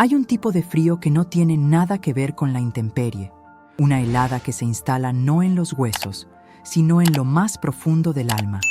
Hay un tipo de frío que no tiene nada que ver con la intemperie, una helada que se instala no en los huesos, sino en lo más profundo del alma,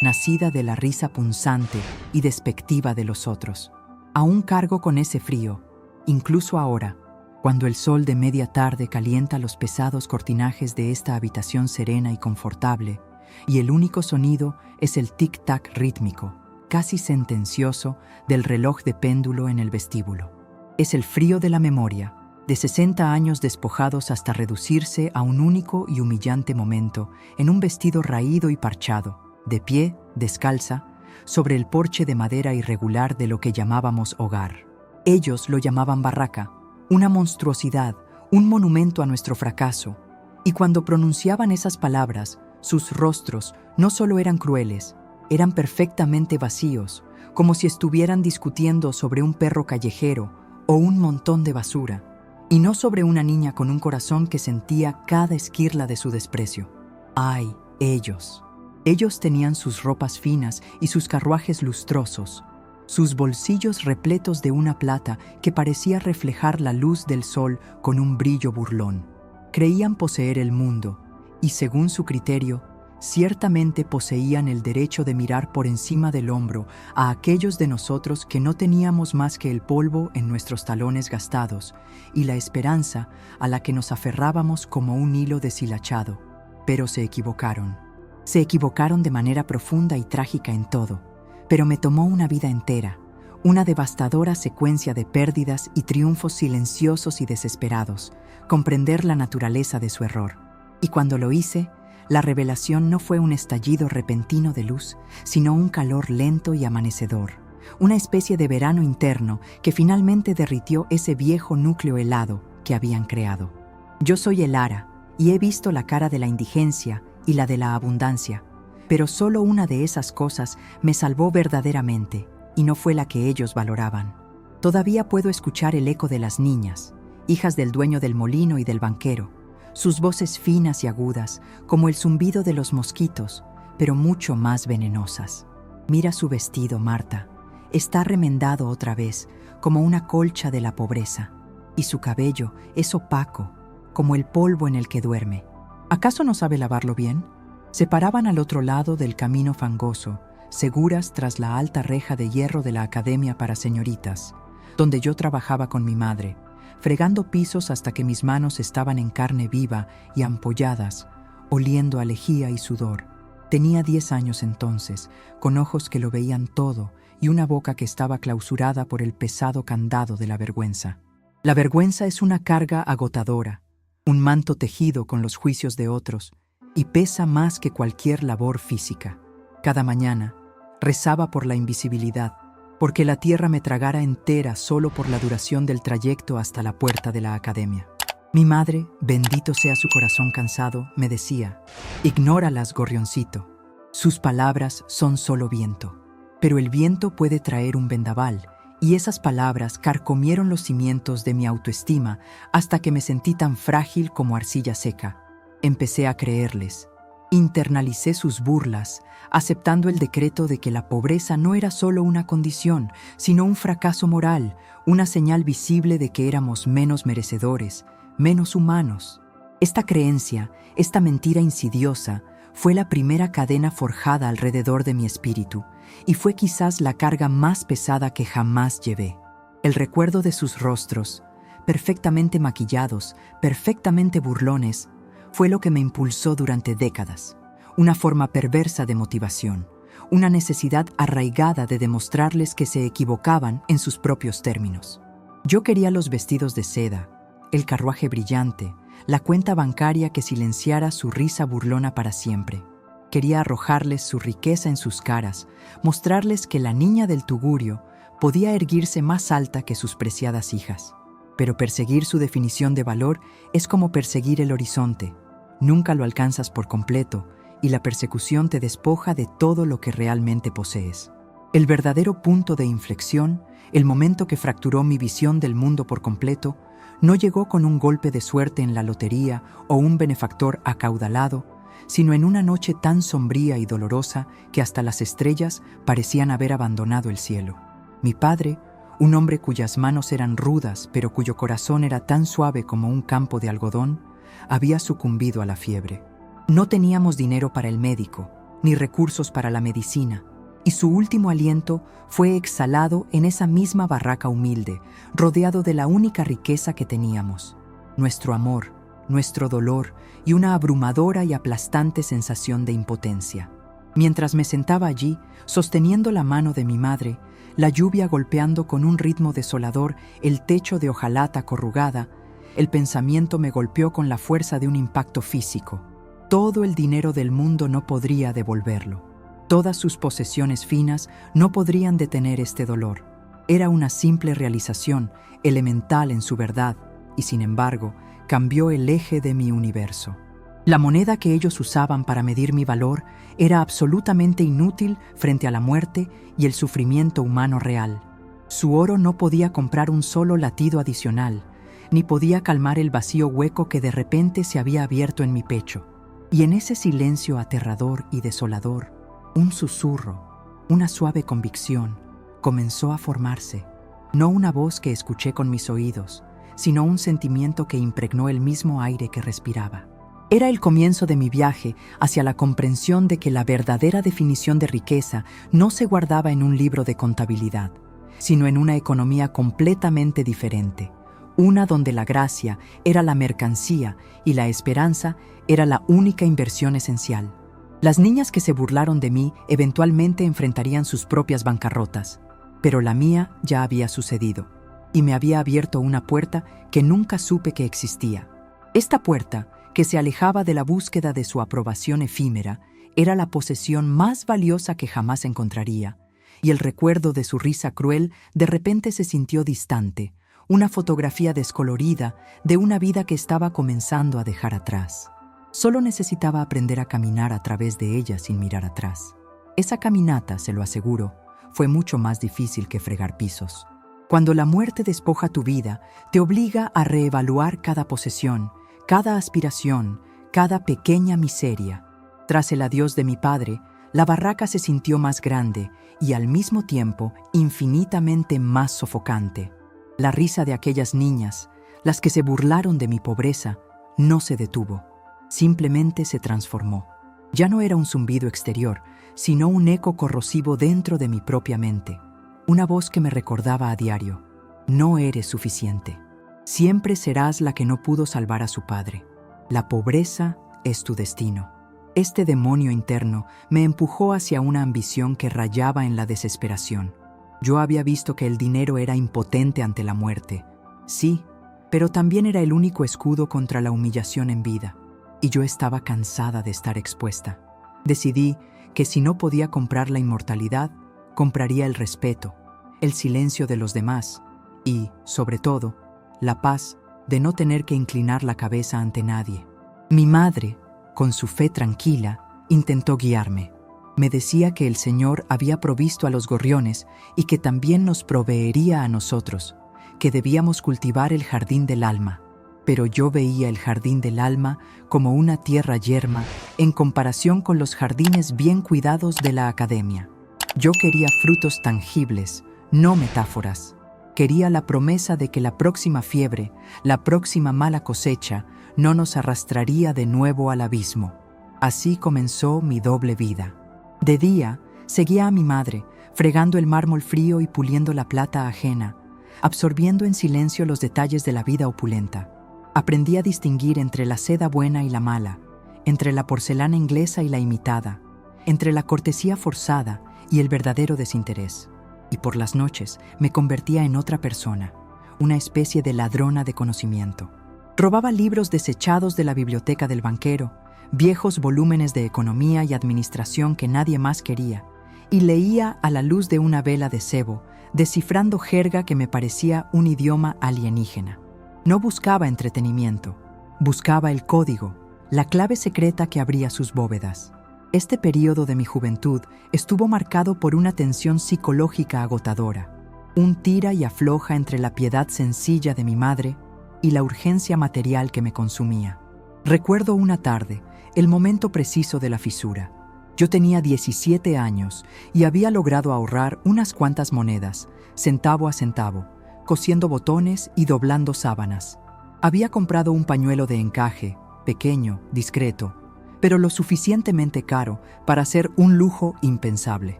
nacida de la risa punzante y despectiva de los otros. Aún cargo con ese frío, incluso ahora, cuando el sol de media tarde calienta los pesados cortinajes de esta habitación serena y confortable, y el único sonido es el tic-tac rítmico, casi sentencioso, del reloj de péndulo en el vestíbulo. Es el frío de la memoria, de 60 años despojados hasta reducirse a un único y humillante momento, en un vestido raído y parchado, de pie, descalza, sobre el porche de madera irregular de lo que llamábamos hogar. Ellos lo llamaban barraca, una monstruosidad, un monumento a nuestro fracaso, y cuando pronunciaban esas palabras, sus rostros no solo eran crueles, eran perfectamente vacíos, como si estuvieran discutiendo sobre un perro callejero o un montón de basura, y no sobre una niña con un corazón que sentía cada esquirla de su desprecio. ¡Ay, ellos! Ellos tenían sus ropas finas y sus carruajes lustrosos, sus bolsillos repletos de una plata que parecía reflejar la luz del sol con un brillo burlón. Creían poseer el mundo, y según su criterio, ciertamente poseían el derecho de mirar por encima del hombro a aquellos de nosotros que no teníamos más que el polvo en nuestros talones gastados y la esperanza a la que nos aferrábamos como un hilo deshilachado. Pero se equivocaron. Se equivocaron de manera profunda y trágica en todo, pero me tomó una vida entera, una devastadora secuencia de pérdidas y triunfos silenciosos y desesperados, comprender la naturaleza de su error. Y cuando lo hice, la revelación no fue un estallido repentino de luz, sino un calor lento y amanecedor, una especie de verano interno que finalmente derritió ese viejo núcleo helado que habían creado. Yo soy el ara, y he visto la cara de la indigencia y la de la abundancia, pero solo una de esas cosas me salvó verdaderamente, y no fue la que ellos valoraban. Todavía puedo escuchar el eco de las niñas, hijas del dueño del molino y del banquero, sus voces finas y agudas, como el zumbido de los mosquitos, pero mucho más venenosas. Mira su vestido, Marta. Está remendado otra vez, como una colcha de la pobreza, y su cabello es opaco, como el polvo en el que duerme. ¿Acaso no sabe lavarlo bien? Se paraban al otro lado del camino fangoso, seguras tras la alta reja de hierro de la Academia para Señoritas, donde yo trabajaba con mi madre, fregando pisos hasta que mis manos estaban en carne viva y ampolladas, oliendo a lejía y sudor. Tenía 10 años entonces, con ojos que lo veían todo y una boca que estaba clausurada por el pesado candado de la vergüenza. La vergüenza es una carga agotadora, un manto tejido con los juicios de otros, y pesa más que cualquier labor física. Cada mañana rezaba por la invisibilidad, porque la tierra me tragara entera solo por la duración del trayecto hasta la puerta de la academia. Mi madre, bendito sea su corazón cansado, me decía: ignóralas, gorrioncito. Sus palabras son solo viento. Pero el viento puede traer un vendaval, y esas palabras carcomieron los cimientos de mi autoestima hasta que me sentí tan frágil como arcilla seca. Empecé a creerles. Internalicé sus burlas, aceptando el decreto de que la pobreza no era solo una condición, sino un fracaso moral, una señal visible de que éramos menos merecedores, menos humanos. Esta creencia, esta mentira insidiosa, fue la primera cadena forjada alrededor de mi espíritu, y fue quizás la carga más pesada que jamás llevé. El recuerdo de sus rostros, perfectamente maquillados, perfectamente burlones, fue lo que me impulsó durante décadas. Una forma perversa de motivación, una necesidad arraigada de demostrarles que se equivocaban en sus propios términos. Yo quería los vestidos de seda, el carruaje brillante, la cuenta bancaria que silenciara su risa burlona para siempre. Quería arrojarles su riqueza en sus caras, mostrarles que la niña del tugurio podía erguirse más alta que sus preciadas hijas. Pero perseguir su definición de valor es como perseguir el horizonte. Nunca lo alcanzas por completo, y la persecución te despoja de todo lo que realmente posees. El verdadero punto de inflexión, el momento que fracturó mi visión del mundo por completo, no llegó con un golpe de suerte en la lotería o un benefactor acaudalado, sino en una noche tan sombría y dolorosa que hasta las estrellas parecían haber abandonado el cielo. Mi padre, un hombre cuyas manos eran rudas pero cuyo corazón era tan suave como un campo de algodón, había sucumbido a la fiebre. No teníamos dinero para el médico, ni recursos para la medicina, y su último aliento fue exhalado en esa misma barraca humilde, rodeado de la única riqueza que teníamos: nuestro amor, nuestro dolor y una abrumadora y aplastante sensación de impotencia. Mientras me sentaba allí, sosteniendo la mano de mi madre, la lluvia golpeando con un ritmo desolador el techo de hojalata corrugada, el pensamiento me golpeó con la fuerza de un impacto físico. Todo el dinero del mundo no podría devolverlo. Todas sus posesiones finas no podrían detener este dolor. Era una simple realización, elemental en su verdad, y sin embargo, cambió el eje de mi universo. La moneda que ellos usaban para medir mi valor era absolutamente inútil frente a la muerte y el sufrimiento humano real. Su oro no podía comprar un solo latido adicional, ni podía calmar el vacío hueco que de repente se había abierto en mi pecho. Y en ese silencio aterrador y desolador, un susurro, una suave convicción, comenzó a formarse. No una voz que escuché con mis oídos, sino un sentimiento que impregnó el mismo aire que respiraba. Era el comienzo de mi viaje hacia la comprensión de que la verdadera definición de riqueza no se guardaba en un libro de contabilidad, sino en una economía completamente diferente, una donde la gracia era la mercancía y la esperanza era la única inversión esencial. Las niñas que se burlaron de mí eventualmente enfrentarían sus propias bancarrotas, pero la mía ya había sucedido, y me había abierto una puerta que nunca supe que existía. Esta puerta, que se alejaba de la búsqueda de su aprobación efímera, era la posesión más valiosa que jamás encontraría, y el recuerdo de su risa cruel de repente se sintió distante, una fotografía descolorida de una vida que estaba comenzando a dejar atrás. Solo necesitaba aprender a caminar a través de ella sin mirar atrás. Esa caminata, se lo aseguro, fue mucho más difícil que fregar pisos. Cuando la muerte despoja tu vida, te obliga a reevaluar cada posesión, cada aspiración, cada pequeña miseria. Tras el adiós de mi padre, la barraca se sintió más grande y al mismo tiempo infinitamente más sofocante. La risa de aquellas niñas, las que se burlaron de mi pobreza, no se detuvo. Simplemente se transformó. Ya no era un zumbido exterior, sino un eco corrosivo dentro de mi propia mente. Una voz que me recordaba a diario: no eres suficiente. Siempre serás la que no pudo salvar a su padre. La pobreza es tu destino. Este demonio interno me empujó hacia una ambición que rayaba en la desesperación. Yo había visto que el dinero era impotente ante la muerte. Sí, pero también era el único escudo contra la humillación en vida. Y yo estaba cansada de estar expuesta. Decidí que si no podía comprar la inmortalidad, compraría el respeto, el silencio de los demás y, sobre todo, la paz de no tener que inclinar la cabeza ante nadie. Mi madre, con su fe tranquila, intentó guiarme. Me decía que el Señor había provisto a los gorriones y que también nos proveería a nosotros, que debíamos cultivar el jardín del alma. Pero yo veía el jardín del alma como una tierra yerma en comparación con los jardines bien cuidados de la academia. Yo quería frutos tangibles, no metáforas. Quería la promesa de que la próxima fiebre, la próxima mala cosecha, no nos arrastraría de nuevo al abismo. Así comenzó mi doble vida. De día, seguía a mi madre, fregando el mármol frío y puliendo la plata ajena, absorbiendo en silencio los detalles de la vida opulenta. Aprendí a distinguir entre la seda buena y la mala, entre la porcelana inglesa y la imitada, entre la cortesía forzada y el verdadero desinterés. Y por las noches me convertía en otra persona, una especie de ladrona de conocimiento. Robaba libros desechados de la biblioteca del banquero, viejos volúmenes de economía y administración que nadie más quería, y leía a la luz de una vela de sebo, descifrando jerga que me parecía un idioma alienígena. No buscaba entretenimiento, buscaba el código, la clave secreta que abría sus bóvedas. Este período de mi juventud estuvo marcado por una tensión psicológica agotadora, un tira y afloja entre la piedad sencilla de mi madre y la urgencia material que me consumía. Recuerdo una tarde, el momento preciso de la fisura. Yo tenía 17 años y había logrado ahorrar unas cuantas monedas, centavo a centavo, cosiendo botones y doblando sábanas. Había comprado un pañuelo de encaje, pequeño, discreto, pero lo suficientemente caro para ser un lujo impensable.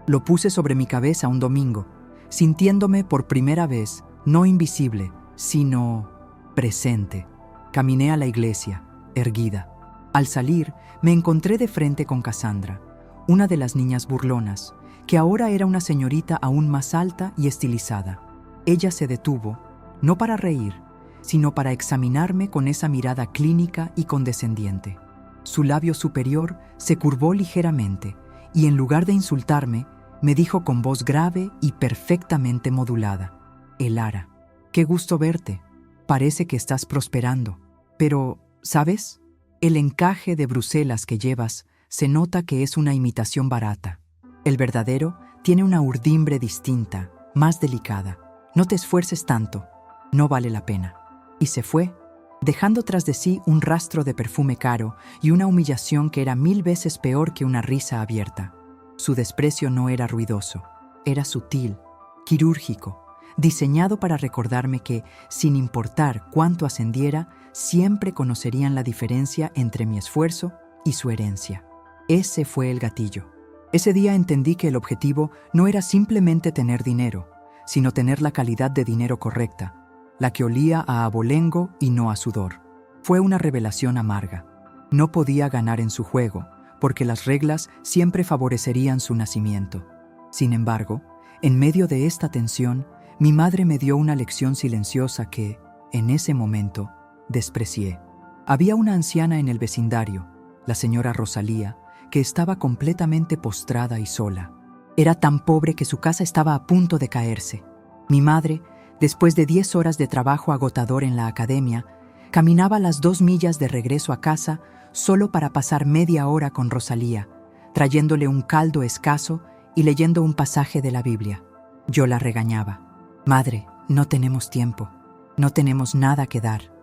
Lo puse sobre mi cabeza un domingo, sintiéndome por primera vez no invisible, sino presente. Caminé a la iglesia, erguida. Al salir, me encontré de frente con Cassandra, una de las niñas burlonas, que ahora era una señorita aún más alta y estilizada. Ella se detuvo, no para reír, sino para examinarme con esa mirada clínica y condescendiente. Su labio superior se curvó ligeramente y en lugar de insultarme, me dijo con voz grave y perfectamente modulada: Elara, qué gusto verte. Parece que estás prosperando. Pero, ¿sabes? El encaje de Bruselas que llevas se nota que es una imitación barata. El verdadero tiene una urdimbre distinta, más delicada. No te esfuerces tanto, no vale la pena. Y se fue, dejando tras de sí un rastro de perfume caro y una humillación que era 1000 veces peor que una risa abierta. Su desprecio no era ruidoso, era sutil, quirúrgico, diseñado para recordarme que, sin importar cuánto ascendiera, siempre conocerían la diferencia entre mi esfuerzo y su herencia. Ese fue el gatillo. Ese día entendí que el objetivo no era simplemente tener dinero, sino tener la calidad de dinero correcta, la que olía a abolengo y no a sudor. Fue una revelación amarga. No podía ganar en su juego, porque las reglas siempre favorecerían su nacimiento. Sin embargo, en medio de esta tensión, mi madre me dio una lección silenciosa que, en ese momento, desprecié. Había una anciana en el vecindario, la señora Rosalía, que estaba completamente postrada y sola. Era tan pobre que su casa estaba a punto de caerse. Mi madre, después de 10 horas de trabajo agotador en la academia, caminaba las 2 millas de regreso a casa solo para pasar media hora con Rosalía, trayéndole un caldo escaso y leyendo un pasaje de la Biblia. Yo la regañaba. Madre, no tenemos tiempo, no tenemos nada que dar.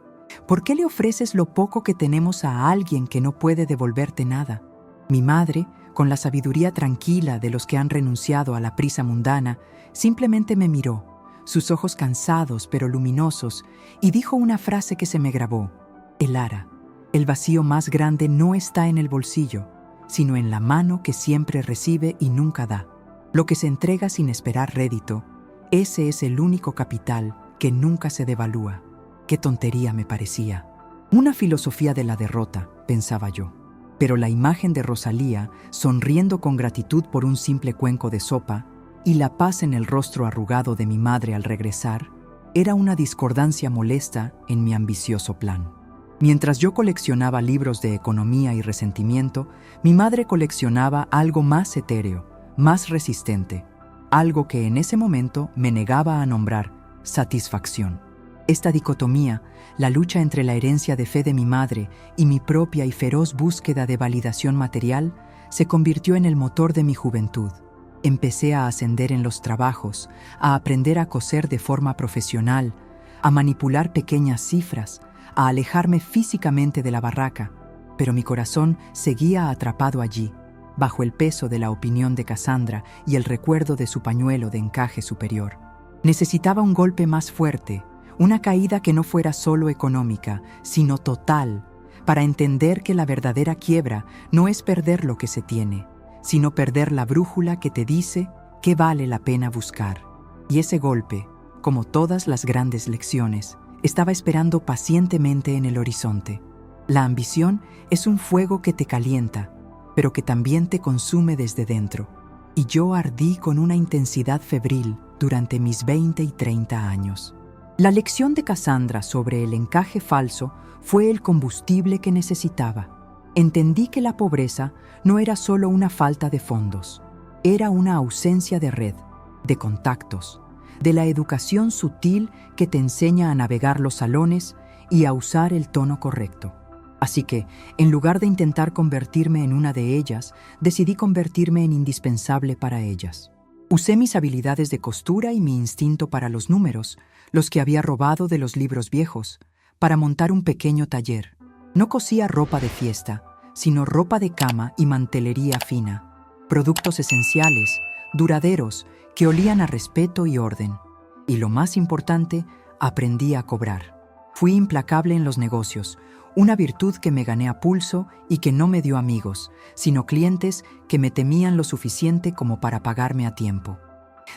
¿Por qué le ofreces lo poco que tenemos a alguien que no puede devolverte nada? Mi madre, con la sabiduría tranquila de los que han renunciado a la prisa mundana, simplemente me miró, sus ojos cansados pero luminosos, y dijo una frase que se me grabó: Elara, el vacío más grande no está en el bolsillo, sino en la mano que siempre recibe y nunca da. Lo que se entrega sin esperar rédito, ese es el único capital que nunca se devalúa. Qué tontería me parecía. Una filosofía de la derrota, pensaba yo. Pero la imagen de Rosalía, sonriendo con gratitud por un simple cuenco de sopa, y la paz en el rostro arrugado de mi madre al regresar, era una discordancia molesta en mi ambicioso plan. Mientras yo coleccionaba libros de economía y resentimiento, mi madre coleccionaba algo más etéreo, más resistente, algo que en ese momento me negaba a nombrar: satisfacción. Esta dicotomía, la lucha entre la herencia de fe de mi madre y mi propia y feroz búsqueda de validación material, se convirtió en el motor de mi juventud. Empecé a ascender en los trabajos, a aprender a coser de forma profesional, a manipular pequeñas cifras, a alejarme físicamente de la barraca, pero mi corazón seguía atrapado allí, bajo el peso de la opinión de Cassandra y el recuerdo de su pañuelo de encaje superior. Necesitaba un golpe más fuerte, una caída que no fuera solo económica, sino total, para entender que la verdadera quiebra no es perder lo que se tiene, sino perder la brújula que te dice qué vale la pena buscar. Y ese golpe, como todas las grandes lecciones, estaba esperando pacientemente en el horizonte. La ambición es un fuego que te calienta, pero que también te consume desde dentro. Y yo ardí con una intensidad febril durante mis 20 y 30 años. La lección de Cassandra sobre el encaje falso fue el combustible que necesitaba. Entendí que la pobreza no era solo una falta de fondos, era una ausencia de red, de contactos, de la educación sutil que te enseña a navegar los salones y a usar el tono correcto. Así que, en lugar de intentar convertirme en una de ellas, decidí convertirme en indispensable para ellas. Usé mis habilidades de costura y mi instinto para los números, los que había robado de los libros viejos, para montar un pequeño taller. No cosía ropa de fiesta, sino ropa de cama y mantelería fina, productos esenciales, duraderos, que olían a respeto y orden. Y lo más importante, aprendí a cobrar. Fui implacable en los negocios, una virtud que me gané a pulso y que no me dio amigos, sino clientes que me temían lo suficiente como para pagarme a tiempo.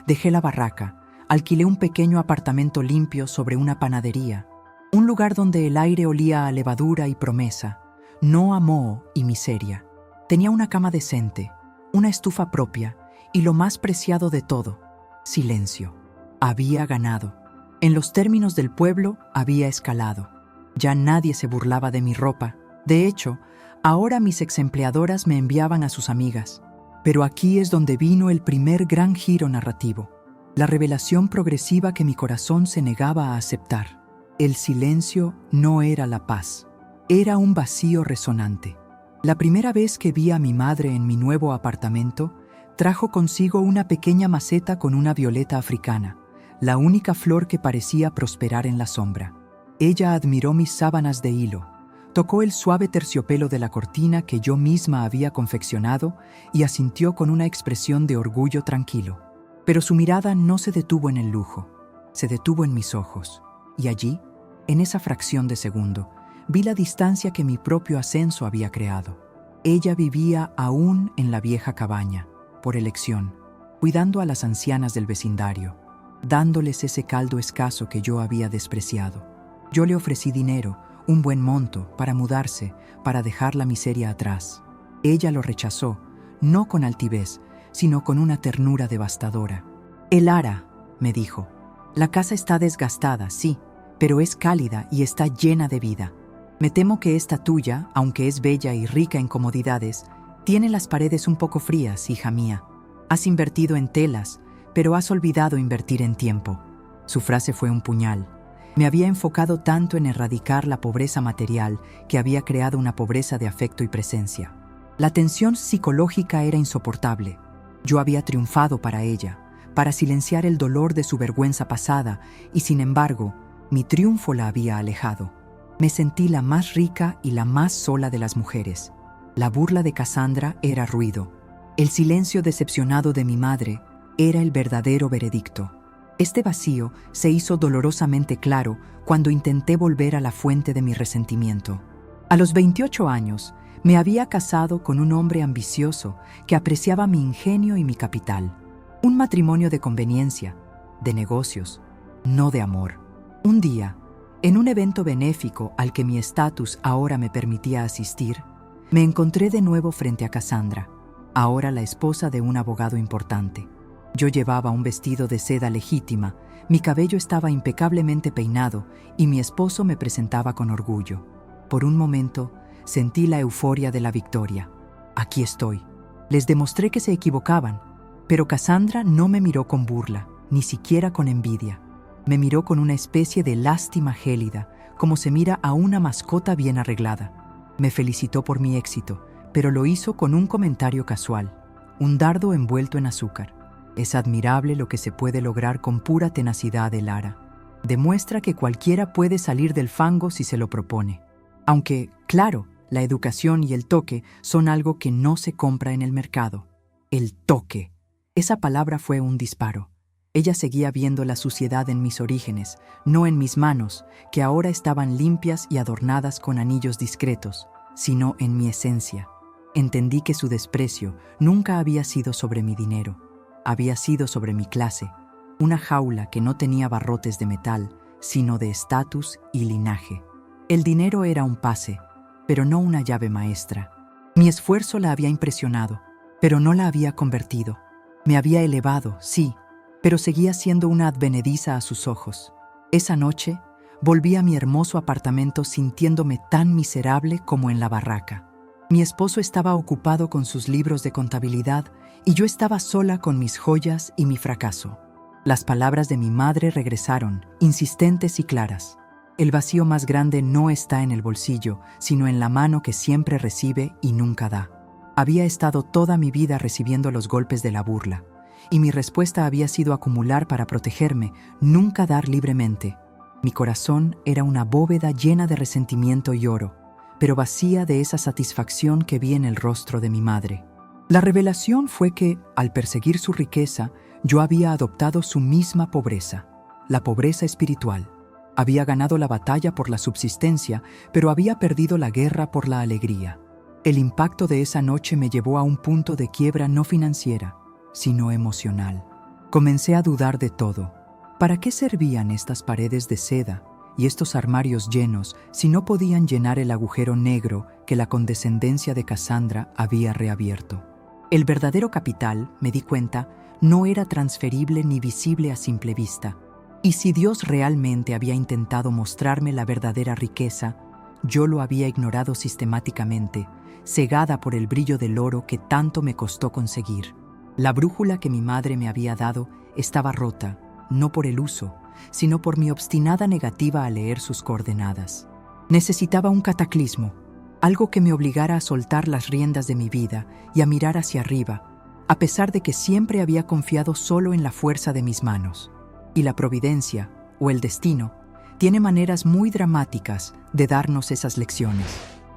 Dejé la barraca, alquilé un pequeño apartamento limpio sobre una panadería, un lugar donde el aire olía a levadura y promesa, no a moho y miseria. Tenía una cama decente, una estufa propia y lo más preciado de todo, silencio. Había ganado. En los términos del pueblo había escalado. Ya nadie se burlaba de mi ropa. De hecho, ahora mis exempleadoras me enviaban a sus amigas. Pero aquí es donde vino el primer gran giro narrativo, la revelación progresiva que mi corazón se negaba a aceptar. El silencio no era la paz, era un vacío resonante. La primera vez que vi a mi madre en mi nuevo apartamento, trajo consigo una pequeña maceta con una violeta africana, la única flor que parecía prosperar en la sombra. Ella admiró mis sábanas de hilo, tocó el suave terciopelo de la cortina que yo misma había confeccionado y asintió con una expresión de orgullo tranquilo. Pero su mirada no se detuvo en el lujo, se detuvo en mis ojos, y allí, en esa fracción de segundo, vi la distancia que mi propio ascenso había creado. Ella vivía aún en la vieja cabaña, por elección, cuidando a las ancianas del vecindario, dándoles ese caldo escaso que yo había despreciado. Yo le ofrecí dinero, un buen monto, para mudarse, para dejar la miseria atrás. Ella lo rechazó, no con altivez, sino con una ternura devastadora. «Elara», me dijo, «la casa está desgastada, sí, pero es cálida y está llena de vida. Me temo que esta tuya, aunque es bella y rica en comodidades, tiene las paredes un poco frías, hija mía. Has invertido en telas, pero has olvidado invertir en tiempo». Su frase fue un puñal. Me había enfocado tanto en erradicar la pobreza material que había creado una pobreza de afecto y presencia. La tensión psicológica era insoportable. Yo había triunfado para ella, para silenciar el dolor de su vergüenza pasada, y sin embargo, mi triunfo la había alejado. Me sentí la más rica y la más sola de las mujeres. La burla de Cassandra era ruido. El silencio decepcionado de mi madre era el verdadero veredicto. Este vacío se hizo dolorosamente claro cuando intenté volver a la fuente de mi resentimiento. A los 28 años, me había casado con un hombre ambicioso que apreciaba mi ingenio y mi capital. Un matrimonio de conveniencia, de negocios, no de amor. Un día, en un evento benéfico al que mi estatus ahora me permitía asistir, me encontré de nuevo frente a Cassandra, ahora la esposa de un abogado importante. Yo llevaba un vestido de seda legítima, mi cabello estaba impecablemente peinado y mi esposo me presentaba con orgullo. Por un momento, sentí la euforia de la victoria. Aquí estoy. Les demostré que se equivocaban, pero Cassandra no me miró con burla, ni siquiera con envidia. Me miró con una especie de lástima gélida, como se mira a una mascota bien arreglada. Me felicitó por mi éxito, pero lo hizo con un comentario casual, un dardo envuelto en azúcar. Es admirable lo que se puede lograr con pura tenacidad, Elara. Demuestra que cualquiera puede salir del fango si se lo propone. Aunque, claro, la educación y el toque son algo que no se compra en el mercado. El toque. Esa palabra fue un disparo. Ella seguía viendo la suciedad en mis orígenes, no en mis manos, que ahora estaban limpias y adornadas con anillos discretos, sino en mi esencia. Entendí que su desprecio nunca había sido sobre mi dinero. Había sido sobre mi clase, una jaula que no tenía barrotes de metal, sino de estatus y linaje. El dinero era un pase, pero no una llave maestra. Mi esfuerzo la había impresionado, pero no la había convertido. Me había elevado, sí, pero seguía siendo una advenediza a sus ojos. Esa noche, volví a mi hermoso apartamento sintiéndome tan miserable como en la barraca. Mi esposo estaba ocupado con sus libros de contabilidad y yo estaba sola con mis joyas y mi fracaso. Las palabras de mi madre regresaron, insistentes y claras. El vacío más grande no está en el bolsillo, sino en la mano que siempre recibe y nunca da. Había estado toda mi vida recibiendo los golpes de la burla, y mi respuesta había sido acumular para protegerme, nunca dar libremente. Mi corazón era una bóveda llena de resentimiento y oro, pero vacía de esa satisfacción que vi en el rostro de mi madre. La revelación fue que, al perseguir su riqueza, yo había adoptado su misma pobreza, la pobreza espiritual. Había ganado la batalla por la subsistencia, pero había perdido la guerra por la alegría. El impacto de esa noche me llevó a un punto de quiebra no financiera, sino emocional. Comencé a dudar de todo. ¿Para qué servían estas paredes de seda y estos armarios llenos si no podían llenar el agujero negro que la condescendencia de Cassandra había reabierto? El verdadero capital, me di cuenta, no era transferible ni visible a simple vista. Y si Dios realmente había intentado mostrarme la verdadera riqueza, yo lo había ignorado sistemáticamente, cegada por el brillo del oro que tanto me costó conseguir. La brújula que mi madre me había dado estaba rota, no por el uso, sino por mi obstinada negativa a leer sus coordenadas. Necesitaba un cataclismo, algo que me obligara a soltar las riendas de mi vida y a mirar hacia arriba, a pesar de que siempre había confiado solo en la fuerza de mis manos. Y la providencia, o el destino, tiene maneras muy dramáticas de darnos esas lecciones.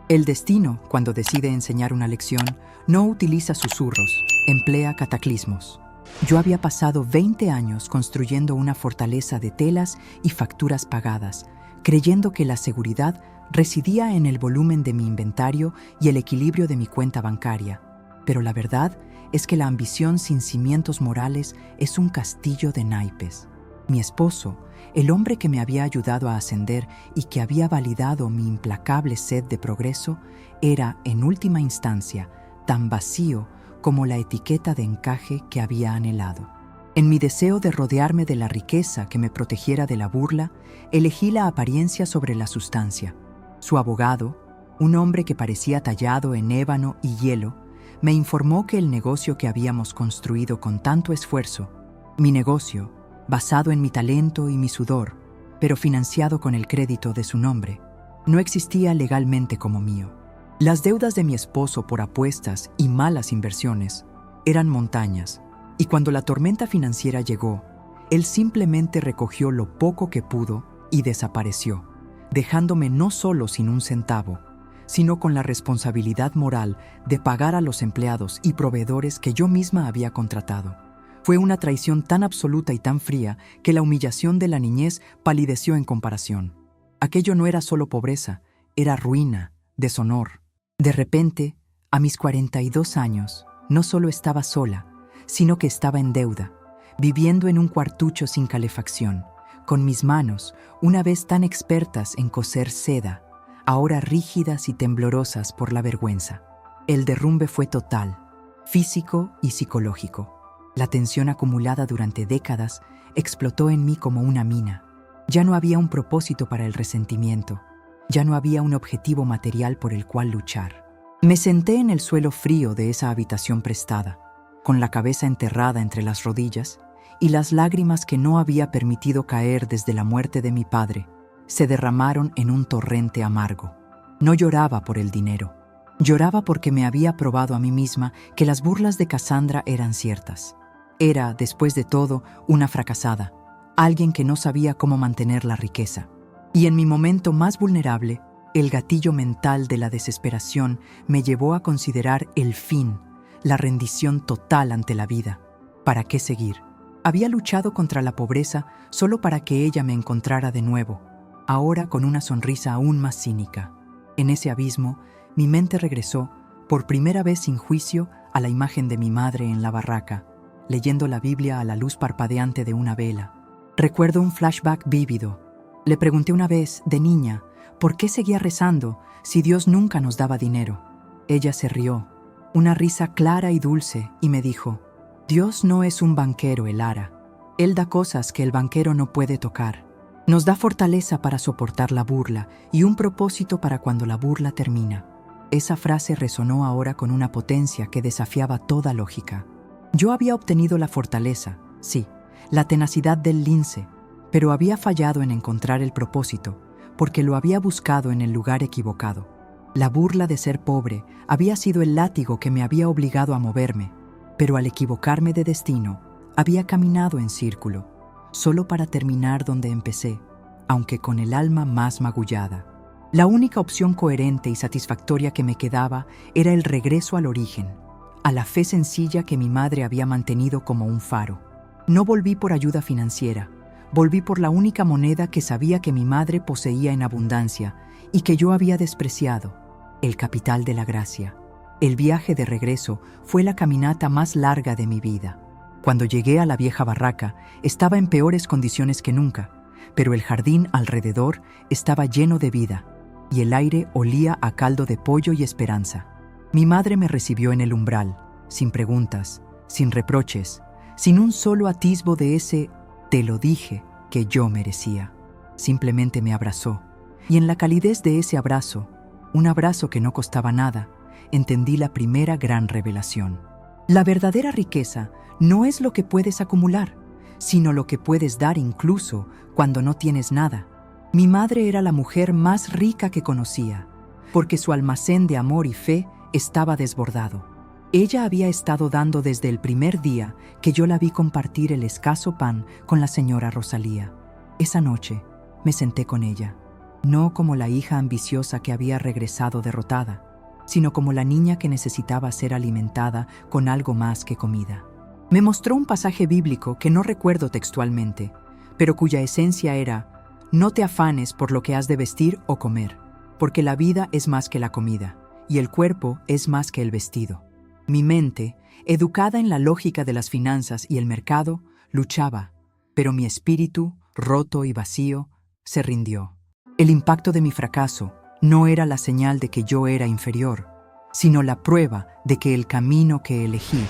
El destino, cuando decide enseñar una lección, no utiliza susurros, emplea cataclismos. Yo había pasado 20 años construyendo una fortaleza de telas y facturas pagadas, creyendo que la seguridad residía en el volumen de mi inventario y el equilibrio de mi cuenta bancaria. Pero la verdad es que la ambición sin cimientos morales es un castillo de naipes. Mi esposo, el hombre que me había ayudado a ascender y que había validado mi implacable sed de progreso, era, en última instancia, tan vacío como la etiqueta de encaje que había anhelado. En mi deseo de rodearme de la riqueza que me protegiera de la burla, elegí la apariencia sobre la sustancia. Su abogado, un hombre que parecía tallado en ébano y hielo, me informó que el negocio que habíamos construido con tanto esfuerzo, mi negocio, basado en mi talento y mi sudor, pero financiado con el crédito de su nombre, no existía legalmente como mío. Las deudas de mi esposo por apuestas y malas inversiones eran montañas, y cuando la tormenta financiera llegó, él simplemente recogió lo poco que pudo y desapareció, dejándome no solo sin un centavo, sino con la responsabilidad moral de pagar a los empleados y proveedores que yo misma había contratado. Fue una traición tan absoluta y tan fría que la humillación de la niñez palideció en comparación. Aquello no era solo pobreza, era ruina, deshonor. De repente, a mis 42 años, no solo estaba sola, sino que estaba en deuda, viviendo en un cuartucho sin calefacción, con mis manos, una vez tan expertas en coser seda, ahora rígidas y temblorosas por la vergüenza. El derrumbe fue total, físico y psicológico. La tensión acumulada durante décadas explotó en mí como una mina. Ya no había un propósito para el resentimiento. Ya no había un objetivo material por el cual luchar. Me senté en el suelo frío de esa habitación prestada, con la cabeza enterrada entre las rodillas, y las lágrimas que no había permitido caer desde la muerte de mi padre se derramaron en un torrente amargo. No lloraba por el dinero. Lloraba porque me había probado a mí misma que las burlas de Cassandra eran ciertas. Era, después de todo, una fracasada, alguien que no sabía cómo mantener la riqueza. Y en mi momento más vulnerable, el gatillo mental de la desesperación me llevó a considerar el fin, la rendición total ante la vida. ¿Para qué seguir? Había luchado contra la pobreza solo para que ella me encontrara de nuevo, ahora con una sonrisa aún más cínica. En ese abismo, mi mente regresó, por primera vez sin juicio, a la imagen de mi madre en la barraca, leyendo la Biblia a la luz parpadeante de una vela. Recuerdo un flashback vívido. Le pregunté una vez, de niña, ¿por qué seguía rezando si Dios nunca nos daba dinero? Ella se rió, una risa clara y dulce, y me dijo, Dios no es un banquero, Elara. Él da cosas que el banquero no puede tocar. Nos da fortaleza para soportar la burla y un propósito para cuando la burla termina. Esa frase resonó ahora con una potencia que desafiaba toda lógica. Yo había obtenido la fortaleza, sí, la tenacidad del lince, pero había fallado en encontrar el propósito, porque lo había buscado en el lugar equivocado. La burla de ser pobre había sido el látigo que me había obligado a moverme, pero al equivocarme de destino, había caminado en círculo, solo para terminar donde empecé, aunque con el alma más magullada. La única opción coherente y satisfactoria que me quedaba era el regreso al origen, a la fe sencilla que mi madre había mantenido como un faro. No volví por ayuda financiera, volví por la única moneda que sabía que mi madre poseía en abundancia y que yo había despreciado, el capital de la gracia. El viaje de regreso fue la caminata más larga de mi vida. Cuando llegué a la vieja barraca, estaba en peores condiciones que nunca, pero el jardín alrededor estaba lleno de vida y el aire olía a caldo de pollo y esperanza. Mi madre me recibió en el umbral, sin preguntas, sin reproches, sin un solo atisbo de ese «te lo dije» que yo merecía. Simplemente me abrazó, y en la calidez de ese abrazo, un abrazo que no costaba nada, entendí la primera gran revelación. La verdadera riqueza no es lo que puedes acumular, sino lo que puedes dar incluso cuando no tienes nada. Mi madre era la mujer más rica que conocía, porque su almacén de amor y fe estaba desbordado. Ella había estado dando desde el primer día que yo la vi compartir el escaso pan con la señora Rosalía. Esa noche me senté con ella, no como la hija ambiciosa que había regresado derrotada, sino como la niña que necesitaba ser alimentada con algo más que comida. Me mostró un pasaje bíblico que no recuerdo textualmente, pero cuya esencia era: no te afanes por lo que has de vestir o comer, porque la vida es más que la comida, y el cuerpo es más que el vestido. Mi mente, educada en la lógica de las finanzas y el mercado, luchaba, pero mi espíritu, roto y vacío, se rindió. El impacto de mi fracaso no era la señal de que yo era inferior, sino la prueba de que el camino que elegí,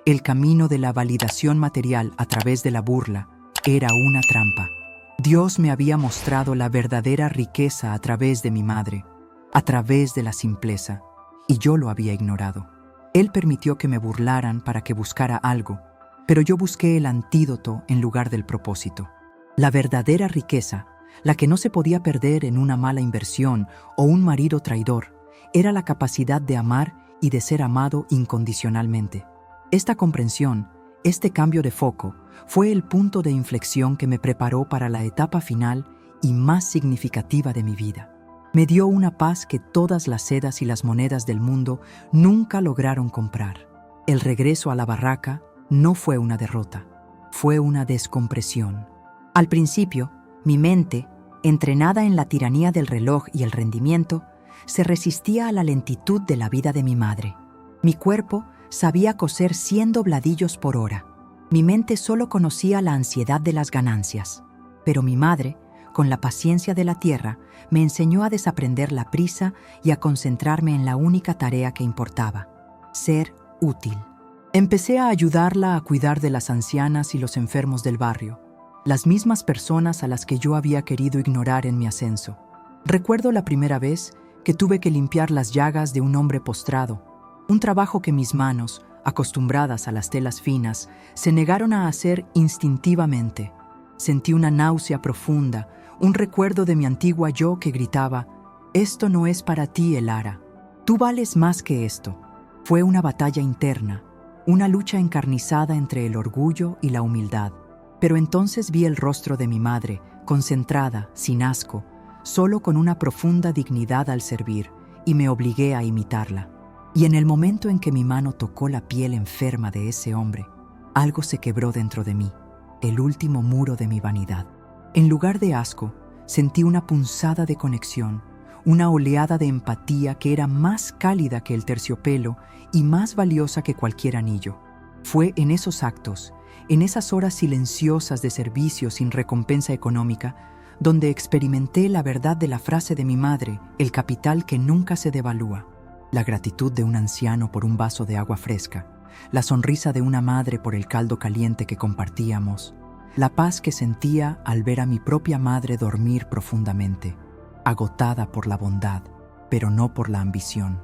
el camino de la validación material a través de la burla, era una trampa. Dios me había mostrado la verdadera riqueza a través de mi madre, a través de la simpleza, y yo lo había ignorado. Él permitió que me burlaran para que buscara algo, pero yo busqué el antídoto en lugar del propósito. La verdadera riqueza, la que no se podía perder en una mala inversión o un marido traidor, era la capacidad de amar y de ser amado incondicionalmente. Esta comprensión, este cambio de foco, fue el punto de inflexión que me preparó para la etapa final y más significativa de mi vida. Me dio una paz que todas las sedas y las monedas del mundo nunca lograron comprar. El regreso a la barraca no fue una derrota, fue una descompresión. Al principio, mi mente, entrenada en la tiranía del reloj y el rendimiento, se resistía a la lentitud de la vida de mi madre. Mi cuerpo sabía coser 100 dobladillos por hora. Mi mente solo conocía la ansiedad de las ganancias. Pero mi madre, con la paciencia de la tierra, me enseñó a desaprender la prisa y a concentrarme en la única tarea que importaba: ser útil. Empecé a ayudarla a cuidar de las ancianas y los enfermos del barrio, las mismas personas a las que yo había querido ignorar en mi ascenso. Recuerdo la primera vez que tuve que limpiar las llagas de un hombre postrado, un trabajo que mis manos, acostumbradas a las telas finas, se negaron a hacer instintivamente. Sentí una náusea profunda, un recuerdo de mi antigua yo que gritaba: «Esto no es para ti, Elara. Tú vales más que esto». Fue una batalla interna, una lucha encarnizada entre el orgullo y la humildad. Pero entonces vi el rostro de mi madre, concentrada, sin asco, solo con una profunda dignidad al servir, y me obligué a imitarla. Y en el momento en que mi mano tocó la piel enferma de ese hombre, algo se quebró dentro de mí, el último muro de mi vanidad. En lugar de asco, sentí una punzada de conexión, una oleada de empatía que era más cálida que el terciopelo y más valiosa que cualquier anillo. Fue en esos actos, en esas horas silenciosas de servicio sin recompensa económica, donde experimenté la verdad de la frase de mi madre: el capital que nunca se devalúa. La gratitud de un anciano por un vaso de agua fresca, la sonrisa de una madre por el caldo caliente que compartíamos, la paz que sentía al ver a mi propia madre dormir profundamente, agotada por la bondad, pero no por la ambición.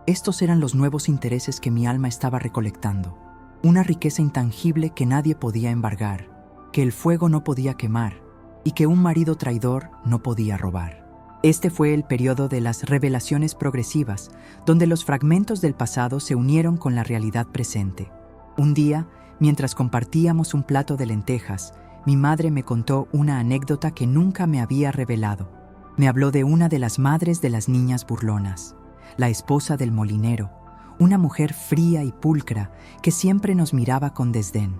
Estos eran los nuevos intereses que mi alma estaba recolectando, una riqueza intangible que nadie podía embargar, que el fuego no podía quemar y que un marido traidor no podía robar. Este fue el periodo de las revelaciones progresivas, donde los fragmentos del pasado se unieron con la realidad presente. Un día, mientras compartíamos un plato de lentejas, mi madre me contó una anécdota que nunca me había revelado. Me habló de una de las madres de las niñas burlonas, la esposa del molinero, una mujer fría y pulcra que siempre nos miraba con desdén.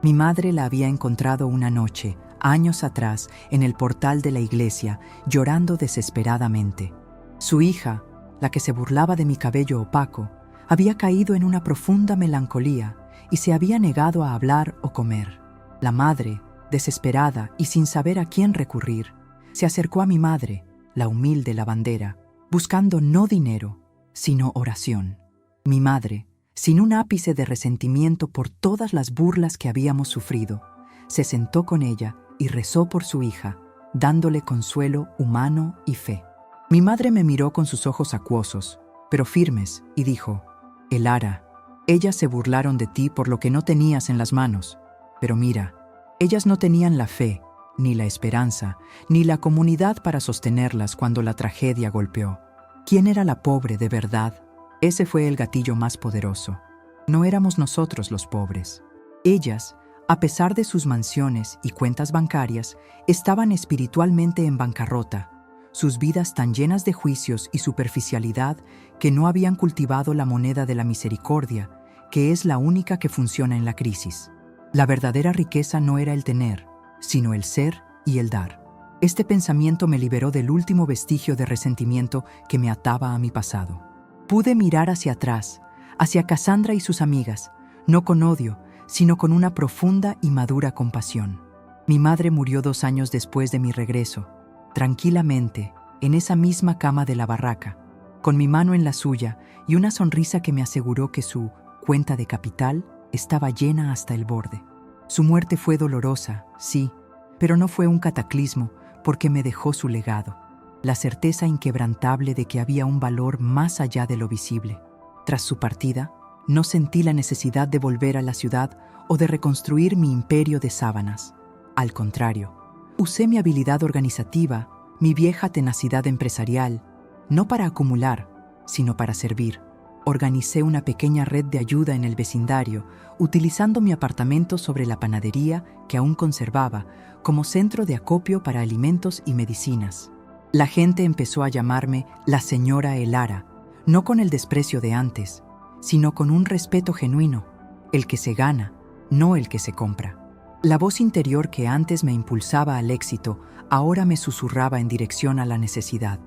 Mi madre la había encontrado una noche, años atrás, en el portal de la iglesia, llorando desesperadamente. Su hija, la que se burlaba de mi cabello opaco, había caído en una profunda melancolía y se había negado a hablar o comer. La madre, desesperada y sin saber a quién recurrir, se acercó a mi madre, la humilde lavandera, buscando no dinero, sino oración. Mi madre, sin un ápice de resentimiento por todas las burlas que habíamos sufrido, se sentó con ella y rezó por su hija, dándole consuelo humano y fe. Mi madre me miró con sus ojos acuosos, pero firmes, y dijo: «Elara, ellas se burlaron de ti por lo que no tenías en las manos, pero mira, ellas no tenían la fe, ni la esperanza, ni la comunidad para sostenerlas cuando la tragedia golpeó. ¿Quién era la pobre de verdad? Ese fue el gatillo más poderoso. No éramos nosotros los pobres. Ellas, a pesar de sus mansiones y cuentas bancarias, estaban espiritualmente en bancarrota, sus vidas tan llenas de juicios y superficialidad que no habían cultivado la moneda de la misericordia, que es la única que funciona en la crisis. La verdadera riqueza no era el tener, sino el ser y el dar». Este pensamiento me liberó del último vestigio de resentimiento que me ataba a mi pasado. Pude mirar hacia atrás, hacia Cassandra y sus amigas, no con odio, sino con una profunda y madura compasión. Mi madre murió 2 años después de mi regreso, tranquilamente, en esa misma cama de la barraca, con mi mano en la suya y una sonrisa que me aseguró que su cuenta de capital estaba llena hasta el borde. Su muerte fue dolorosa, sí, pero no fue un cataclismo porque me dejó su legado, la certeza inquebrantable de que había un valor más allá de lo visible. Tras su partida, no sentí la necesidad de volver a la ciudad o de reconstruir mi imperio de sábanas. Al contrario, usé mi habilidad organizativa, mi vieja tenacidad empresarial, no para acumular, sino para servir. Organicé una pequeña red de ayuda en el vecindario, utilizando mi apartamento sobre la panadería que aún conservaba como centro de acopio para alimentos y medicinas. La gente empezó a llamarme la señora Elara, no con el desprecio de antes, sino con un respeto genuino, el que se gana, no el que se compra. La voz interior que antes me impulsaba al éxito, ahora me susurraba en dirección a la necesidad.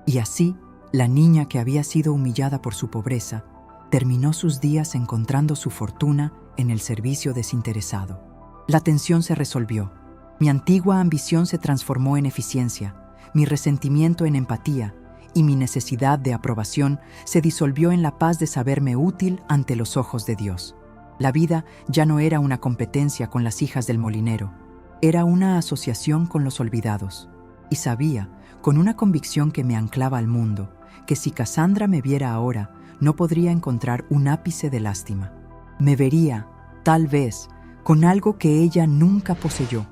Y así, la niña que había sido humillada por su pobreza, terminó sus días encontrando su fortuna en el servicio desinteresado. La tensión se resolvió. Mi antigua ambición se transformó en eficiencia, mi resentimiento en empatía y mi necesidad de aprobación se disolvió en la paz de saberme útil ante los ojos de Dios. La vida ya no era una competencia con las hijas del molinero, era una asociación con los olvidados. Y sabía, con una convicción que me anclaba al mundo, que si Cassandra me viera ahora, no podría encontrar un ápice de lástima. Me vería, tal vez, con algo que ella nunca poseyó,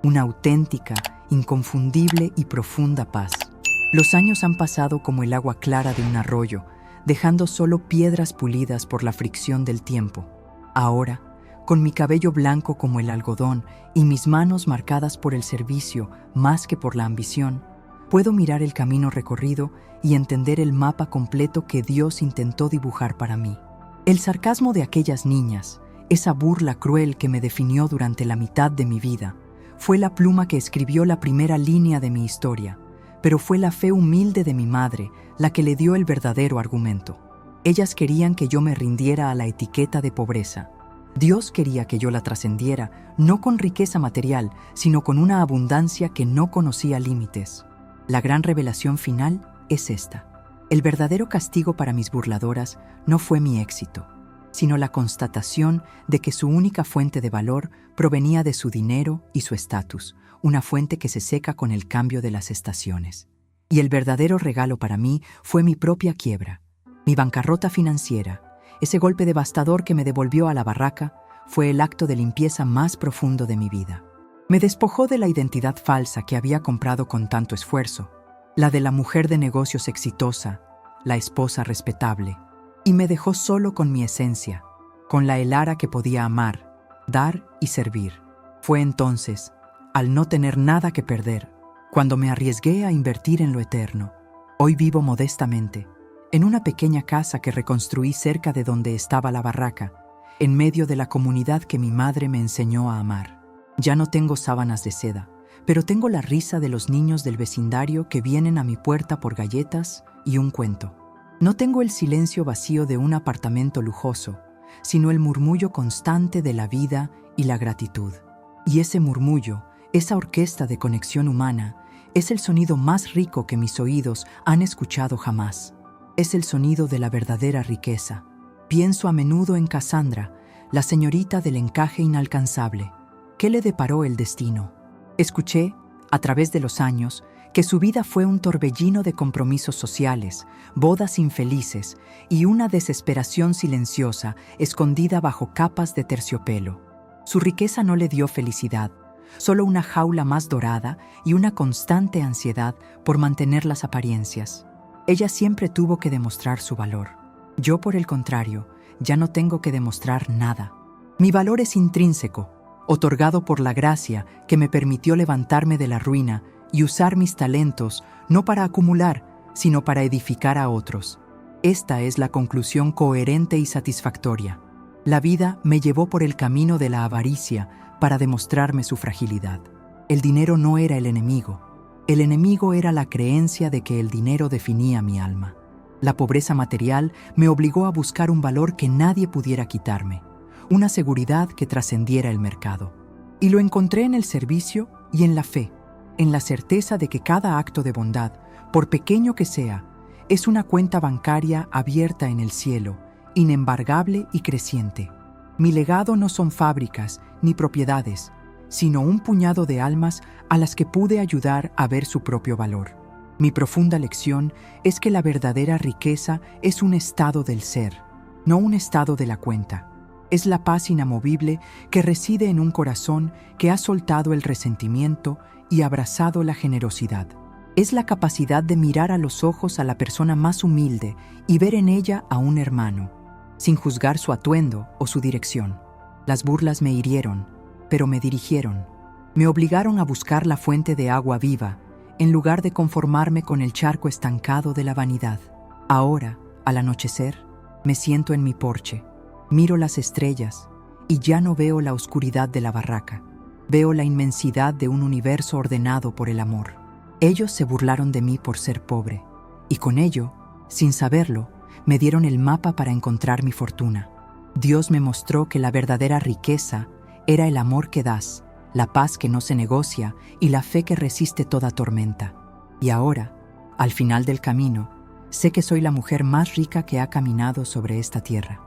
una auténtica, inconfundible y profunda paz. Los años han pasado como el agua clara de un arroyo, dejando solo piedras pulidas por la fricción del tiempo. Ahora, con mi cabello blanco como el algodón y mis manos marcadas por el servicio más que por la ambición, puedo mirar el camino recorrido y entender el mapa completo que Dios intentó dibujar para mí. El sarcasmo de aquellas niñas, esa burla cruel que me definió durante la mitad de mi vida, fue la pluma que escribió la primera línea de mi historia, pero fue la fe humilde de mi madre la que le dio el verdadero argumento. Ellas querían que yo me rindiera a la etiqueta de pobreza. Dios quería que yo la trascendiera, no con riqueza material, sino con una abundancia que no conocía límites. La gran revelación final es esta. El verdadero castigo para mis burladoras no fue mi éxito, sino la constatación de que su única fuente de valor provenía de su dinero y su estatus, una fuente que se seca con el cambio de las estaciones. Y el verdadero regalo para mí fue mi propia quiebra, mi bancarrota financiera. Ese golpe devastador que me devolvió a la barraca fue el acto de limpieza más profundo de mi vida. Me despojó de la identidad falsa que había comprado con tanto esfuerzo, la de la mujer de negocios exitosa, la esposa respetable, y me dejó solo con mi esencia, con la Elara que podía amar, dar y servir. Fue entonces, al no tener nada que perder, cuando me arriesgué a invertir en lo eterno. Hoy vivo modestamente, en una pequeña casa que reconstruí cerca de donde estaba la barraca, en medio de la comunidad que mi madre me enseñó a amar. Ya no tengo sábanas de seda, pero tengo la risa de los niños del vecindario que vienen a mi puerta por galletas y un cuento. No tengo el silencio vacío de un apartamento lujoso, sino el murmullo constante de la vida y la gratitud. Y ese murmullo, esa orquesta de conexión humana, es el sonido más rico que mis oídos han escuchado jamás. Es el sonido de la verdadera riqueza. Pienso a menudo en Cassandra, la señorita del encaje inalcanzable. ¿Qué le deparó el destino? Escuché, a través de los años, que su vida fue un torbellino de compromisos sociales, bodas infelices y una desesperación silenciosa escondida bajo capas de terciopelo. Su riqueza no le dio felicidad, solo una jaula más dorada y una constante ansiedad por mantener las apariencias. Ella siempre tuvo que demostrar su valor. Yo, por el contrario, ya no tengo que demostrar nada. Mi valor es intrínseco, otorgado por la gracia que me permitió levantarme de la ruina y usar mis talentos no para acumular, sino para edificar a otros. Esta es la conclusión coherente y satisfactoria. La vida me llevó por el camino de la avaricia para demostrarme su fragilidad. El dinero no era el enemigo. El enemigo era la creencia de que el dinero definía mi alma. La pobreza material me obligó a buscar un valor que nadie pudiera quitarme, una seguridad que trascendiera el mercado. Y lo encontré en el servicio y en la fe, en la certeza de que cada acto de bondad, por pequeño que sea, es una cuenta bancaria abierta en el cielo, inembargable y creciente. Mi legado no son fábricas ni propiedades, sino un puñado de almas a las que pude ayudar a ver su propio valor. Mi profunda lección es que la verdadera riqueza es un estado del ser, no un estado de la cuenta. Es la paz inamovible que reside en un corazón que ha soltado el resentimiento y abrazado la generosidad. Es la capacidad de mirar a los ojos a la persona más humilde y ver en ella a un hermano, sin juzgar su atuendo o su dirección. Las burlas me hirieron, pero me dirigieron. Me obligaron a buscar la fuente de agua viva, en lugar de conformarme con el charco estancado de la vanidad. Ahora, al anochecer, me siento en mi porche, miro las estrellas y ya no veo la oscuridad de la barraca. Veo la inmensidad de un universo ordenado por el amor. Ellos se burlaron de mí por ser pobre, y con ello, sin saberlo, me dieron el mapa para encontrar mi fortuna. Dios me mostró que la verdadera riqueza era el amor que das, la paz que no se negocia y la fe que resiste toda tormenta. Y ahora, al final del camino, sé que soy la mujer más rica que ha caminado sobre esta tierra.